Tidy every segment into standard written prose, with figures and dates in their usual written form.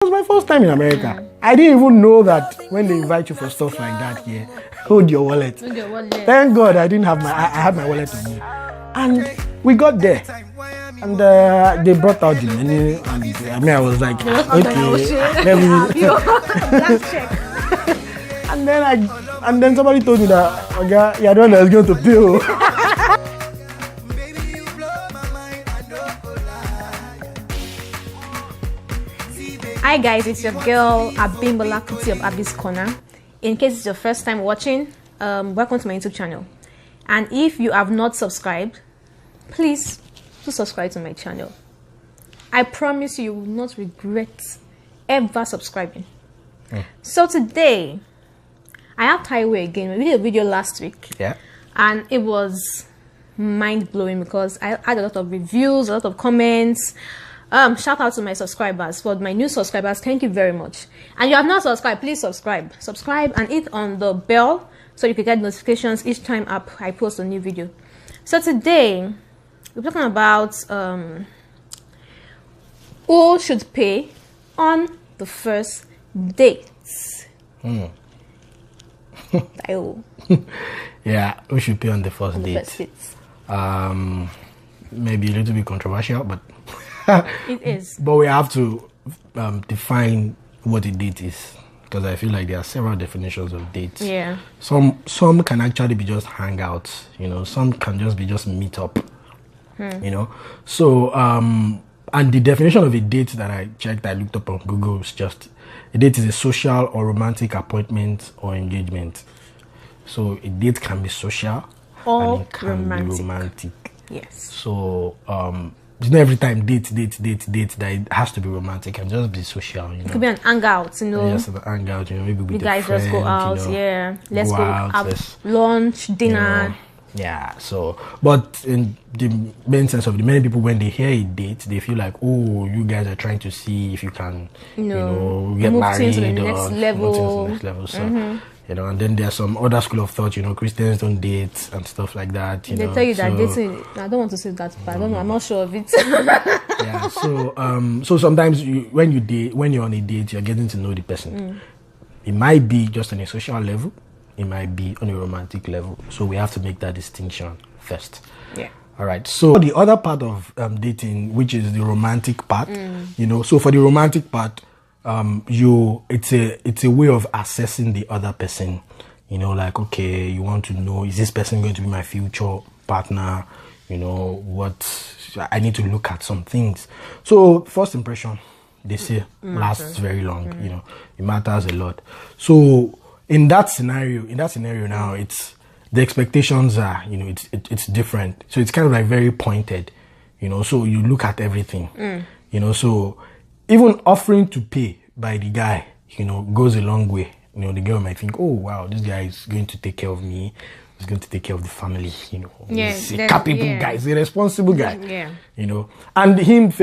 It was my first time in America. I didn't even know that when they invite you for stuff like that here, hold your wallet. Thank God I didn't have I had my wallet on me. And we got there. And they brought out the menu, and I was like, okay, let me. And then somebody told me that, okay, you're the one that's going to pay. Hi guys, it's your girl Abimbola Kuti of Abby's Corner. In case it's your first time watching, welcome to my YouTube channel. And if you have not subscribed, please do subscribe to my channel. I promise you will not regret ever subscribing. So today, I have Taiwo again. We did a video last week. Yeah. And it was mind-blowing because I had a lot of reviews, a lot of comments. Shout out to my subscribers. For my new subscribers, thank you very much. And you have not subscribed, please subscribe and hit on the bell so you can get notifications each time I post a new video. So today we're talking about who should pay on the first date. Yeah, who should pay on the first date? Maybe a little bit controversial, but it is. But we have to define what a date is, because I feel like there are several definitions of dates. Yeah. Some can actually be just hangouts, some can just be meet up, So and the definition of a date that I looked up on Google is just a date is a social or romantic appointment or engagement. So a date can be social or and it can be romantic. Yes. So it's not every time date that it has to be romantic. It can just be social, It could be an hangout, Yes, an hangout, maybe with you guys friend, just go out, let's go have lunch, dinner. Yeah, so, but in the main sense of the many people, when they hear a date, they feel like, oh, you guys are trying to see if you can, get married to the or next level. Move to the next level. So, and then there's some other school of thought, Christians don't date and stuff like that. They tell you that dating, I don't want to say that, but I don't know, I'm not sure of it. Yeah, so sometimes when you're on a date, you're getting to know the person. It might be just on a social level. It might be on a romantic level. So we have to make that distinction first. Yeah. All right. So the other part of dating, which is the romantic part, so for the romantic part, it's a way of assessing the other person. Like, okay, you want to know, is this person going to be my future partner? What I need to look at some things. So first impression, they say, lasts very long. It matters a lot. So in that scenario now, it's the expectations are, it's different. So it's kind of like very pointed, so you look at everything, so even offering to pay by the guy, goes a long way. The girl might think, oh, wow, this guy is going to take care of me. He's going to take care of the family, He's a capable guy. He's a responsible guy, And him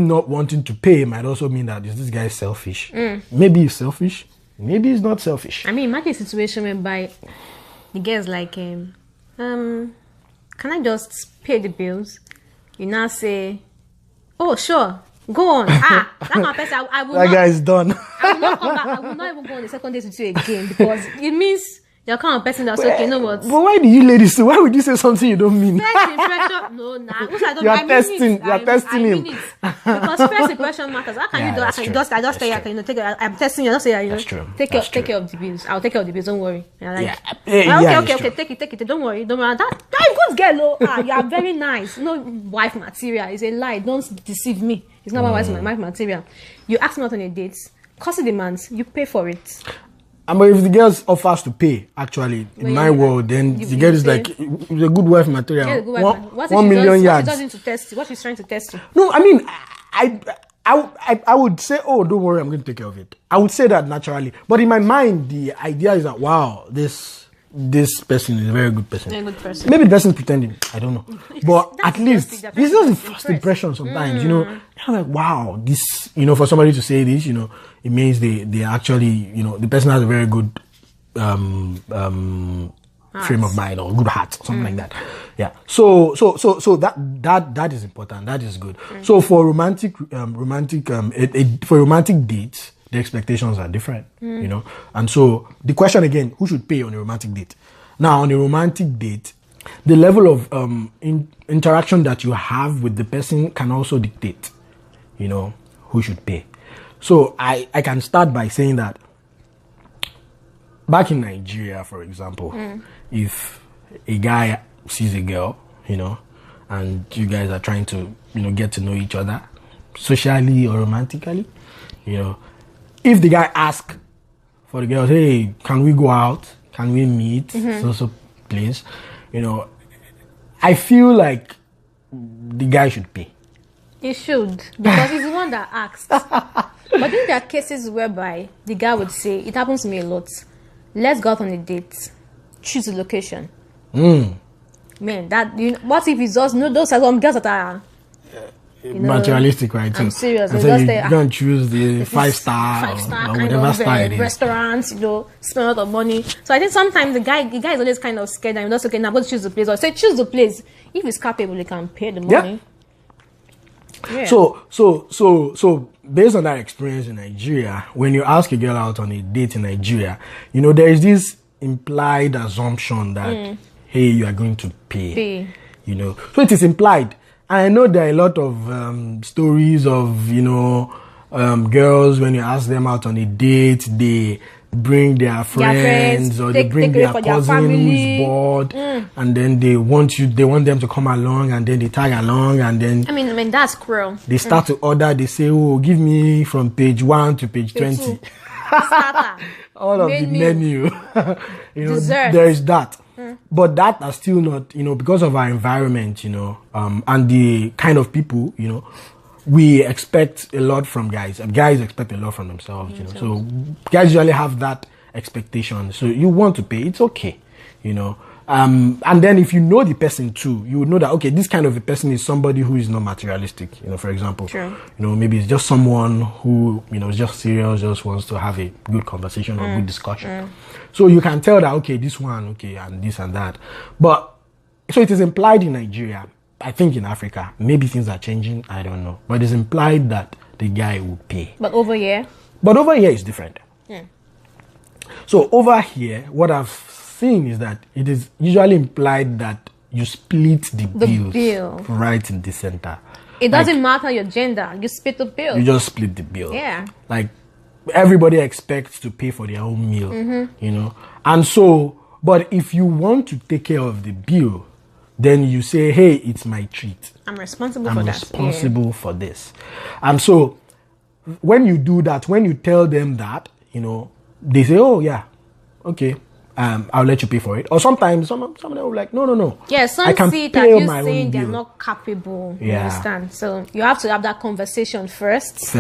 not wanting to pay might also mean that this guy is selfish. Maybe he's selfish. Maybe he's not selfish. I mean, imagine a situation whereby the girl's like, can I just pay the bills? You now say, oh, sure, go on. That kind of person, I will that guy is done. I will not come back. I will not even go on the second date with you again, because it means you're kind of person that's okay, you know what? But why do you ladies say? Why would you say something you don't mean? First impression, no, nah. You are testing him. Because first impression matters. How can you do? I just say, I'm testing you. I just say, that's true. Take care of the bills. I'll take care of the bills. Don't worry. Okay. Take it. Don't worry. That good girl. You are very nice. No wife material. It's a lie. Don't deceive me. It's not my wife material. You ask me out on a date. Cost demands. You pay for it. But if the girl offers to pay, actually, in my world, then the girl is like, it's a good wife material. Yeah, good wife. 1 million yards. What she does to test you? What she's trying to test you? No, I mean, I would say, oh, don't worry, I'm going to take care of it. I would say that naturally. But in my mind, the idea is that, wow, this person is a very good person. Very good person. Maybe the person's pretending. I don't know. But at least, it's just the first impression sometimes, I'm like, wow, this, for somebody to say this, it means they actually, the person has a very good frame of mind or good heart, something like that. Yeah. So that is important. That is good. So for romantic dates, the expectations are different, you know. And so the question again, who should pay on a romantic date? Now, on a romantic date, the level of interaction that you have with the person can also dictate, you know, who should pay. So I can start by saying that back in Nigeria, for example, if a guy sees a girl, you know, and you guys are trying to, you know, get to know each other socially or romantically, you know, if the guy asks for the girl, hey, can we go out? Can we meet? So place, you know, I feel like the guy should pay. He should, because he's the one that asked. But then there are cases whereby the guy would say, it happens to me a lot, let's go out on a date, choose a location. Man, that, you know, what if it's just, those are some girls that are, you know, materialistic, right? I'm serious. And so you're going to choose the five-star or whatever star it is. Restaurants, you know, spend a lot of money. So I think sometimes the guy is always kind of scared and just, okay, now I'm going to choose the place. Or say, choose the place. If he's capable, he can pay the money. Yeah. So based on that experience in Nigeria, when you ask a girl out on a date in Nigeria, you know, there is this implied assumption that, hey, you are going to pay. You know, so it is implied. I know there are a lot of stories of, you know, girls, when you ask them out on a date, they bring their friends or they bring their cousin who's bored, and then they want them to come along, and then they tag along, and then I mean that's cruel. They start to order. They say, oh, give me from page 1 to page 20 all of the menu. You know, there is that. But that are still not, you know, because of our environment, you know, and the kind of people, you know, we expect a lot from guys. Guys expect a lot from themselves, you know. So guys usually have that expectation. So you want to pay, it's okay, you know. And then if you know the person too, you would know that, okay, this kind of a person is somebody who is not materialistic, you know, for example. You know, maybe it's just someone who, you know, is just serious, just wants to have a good conversation or good discussion. So you can tell that, okay, this one, okay, and this and that. But, so it is implied in Nigeria. I think in Africa, maybe things are changing, I don't know. But it's implied that the guy will pay. But over here? But over here is different. So over here, what I've seen is that it is usually implied that you split the bill right in the center. It doesn't matter your gender, you split the bill. You just split the bill. Yeah. Like, everybody expects to pay for their own meal, you know. And so, but if you want to take care of the bill, then you say, hey, it's my treat. I'm responsible for that. I'm responsible for this. And so, when you do that, when you tell them that, you know, they say, oh, yeah, okay, I'll let you pay for it. Or sometimes, some of them will be like, no. Yeah, some see that you're saying they're not capable, you understand? So, you have to have that conversation first.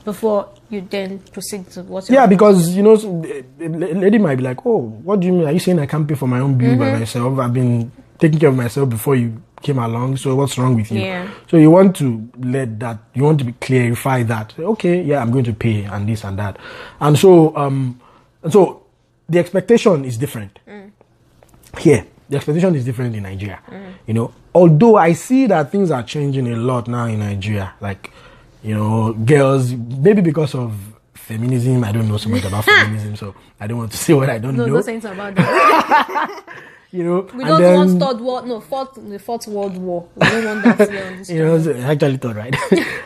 Before you then proceed to what you're because, you know, a lady might be like, oh, what do you mean? Are you saying I can't pay for my own bill by myself? I've been taking care of myself before you came along, so what's wrong with you? So you want to clarify that. Okay, yeah, I'm going to pay and this and that. And so, so the expectation is different. Here, the expectation is different in Nigeria. You know, although I see that things are changing a lot now in Nigeria, like, you know, girls, maybe because of feminism, I don't know so much about feminism, so I don't want to say what I don't know. No, don't say anything about that. You know, we don't want the Fourth World War. We don't want that here on this channel. You know, actually thought, right?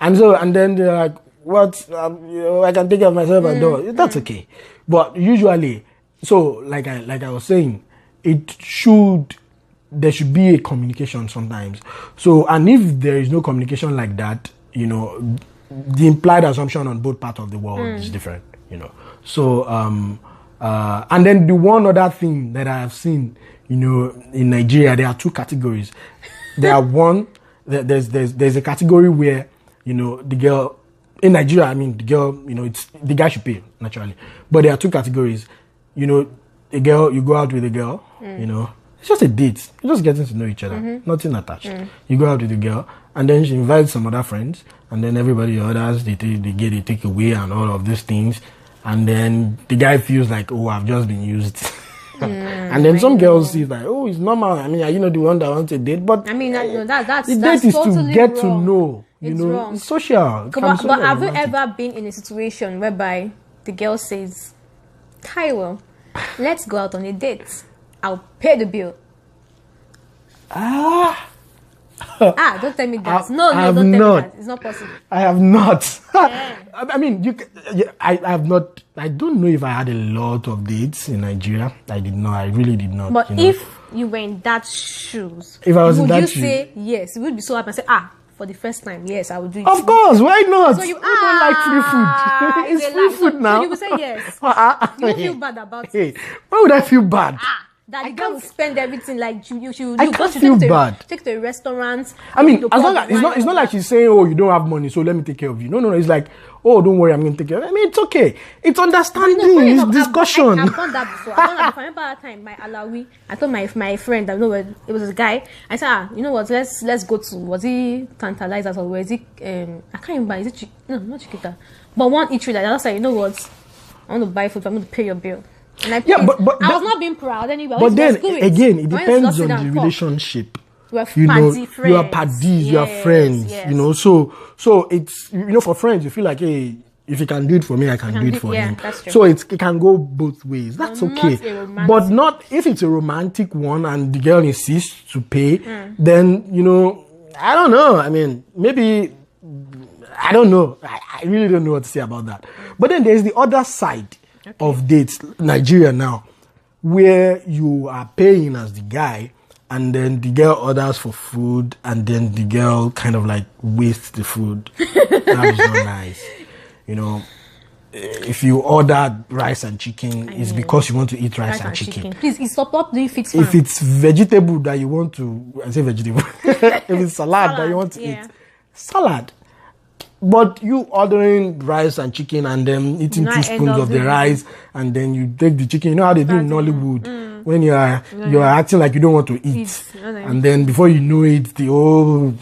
and then they're like, what, you know, I can take care of myself and do. That's okay. But usually, so like I was saying, there should be a communication sometimes. So, and if there is no communication like that, you know, the implied assumption on both parts of the world is different, you know. So, and then the one other thing that I have seen, you know, in Nigeria, there are two categories. There's a category where, you know, the girl, in Nigeria, I mean, the girl, you know, the guy should pay, naturally. But there are two categories. You know, a girl, you go out with a girl, you know, it's just a date. You're just getting to know each other. Nothing attached. You go out with a girl, and then she invites some other friends, and then everybody others, they take away and all of these things. And then the guy feels like, oh, I've just been used. And then some girls see like, oh, it's normal. I mean, are you not the one that wants a date? But I mean, that's the date is totally to get to wrong. know. You It's know, wrong. it's social. But have you ever been in a situation whereby the girl says, Taiwo, let's go out on a date. I'll pay the bill. Don't tell me that. No, don't tell me that. It's not possible. I have not. Yeah. I mean, I have not. I don't know if I had a lot of dates in Nigeria. I did not. I really did not. But if you were in that shoes, if I was in would that you shoes, say yes? You would be so happy and say, for the first time, yes, I would do it. of course, why not? So you don't like free food. It's free food now. So you would say yes. You don't feel bad about it. Why would I feel bad? That the girl will spend everything like you I can't feel bad. Take to a restaurant. I mean, as long as it's not like she's saying, "Oh, you don't have money, so let me take care of you." No. It's like, "Oh, don't worry, I'm going to take care of you." I mean, it's okay. It's understanding. It's discussion. I've done that before. I remember that time, my Alawi. I told my friend, it was a guy. I said, you know what? Let's go to. Was he Tantalizers or was he? I can't remember. Is it? No, not Chiquita. But one eatery like that. I was like, you know what? I want to buy food. I'm going to pay your bill. And I was not being proud anyway. But then again, it depends on the relationship. You are paddies, you are friends. Yes. You know, so it's for friends, you feel like, hey, if you can do it for me, I can do it for him. That's true. So it can go both ways. That's okay. But not if it's a romantic one and the girl insists to pay. Then I don't know. I mean, maybe I don't know. I really don't know what to say about that. But then there's the other side. Okay. Of dates, Nigeria now, where you are paying as the guy, and then the girl orders for food, and then the girl kind of like wastes the food. That is not nice. If you order rice and chicken, it's because you want to eat rice and chicken. Please, stop doing fit. If it's vegetable that you want to, I say vegetable. If it's salad that you want to eat, salad. But you ordering rice and chicken and then eating 2 spoons of the rice and then you take the chicken. You know how they do in Nollywood when you are acting like you don't want to eat, and then before you know it, the whole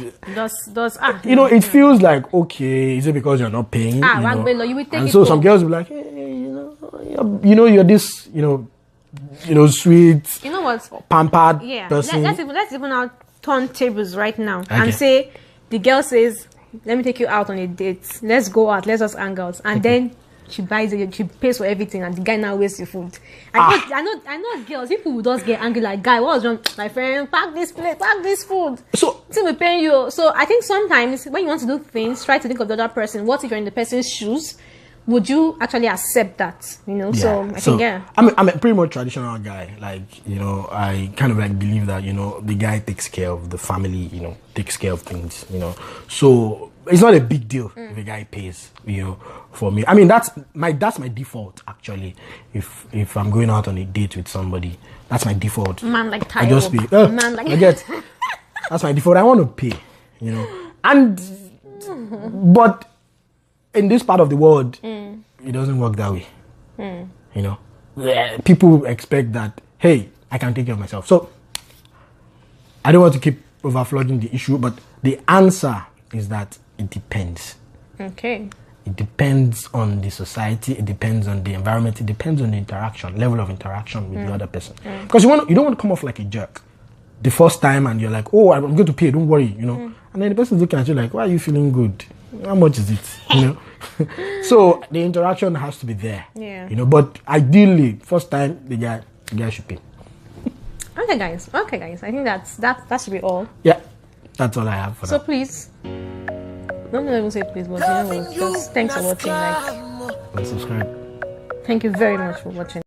it feels like, okay, is it because you're not paying? You will take and so some girls will be like, hey, you're this, sweet, pampered person. Let's even now turn tables right now and say the girl says, let me take you out on a date. Let's go out. Let's just hang out. And then she buys it. She pays for everything, and the guy now wastes your food. I know girls. People will just get angry like, guy, what's wrong? My friend, pack this plate, pack this food. So we're paying you. So I think sometimes when you want to do things, try to think of the other person. What if you're in the person's shoes? Would you actually accept that? Yeah. So I think I'm a pretty much traditional guy. Like, I kind of like believe that, the guy takes care of the family, takes care of things, So it's not a big deal if a guy pays, for me. I mean, that's my default actually. If I'm going out on a date with somebody, that's my default. Man like Taiwo. I just pay. That's my default. I want to pay, but in this part of the world, it doesn't work that way. People expect that, hey, I can take care of myself. So I don't want to keep overflogging the issue, but the answer is that it depends. Okay. It depends on the society. It depends on the environment. It depends on the level of interaction with the other person. Because you don't want to come off like a jerk the first time, and you're like, oh, I'm going to pay. Don't worry, And then the person's looking at you like, why are you feeling good? How much is it? So the interaction has to be there. Yeah. But ideally, first time the guy should pay. Okay, guys. I think that should be all. Yeah, that's all I have for so now. Please, don't even say please, but just thanks for watching. Like, and subscribe. Thank you very much for watching.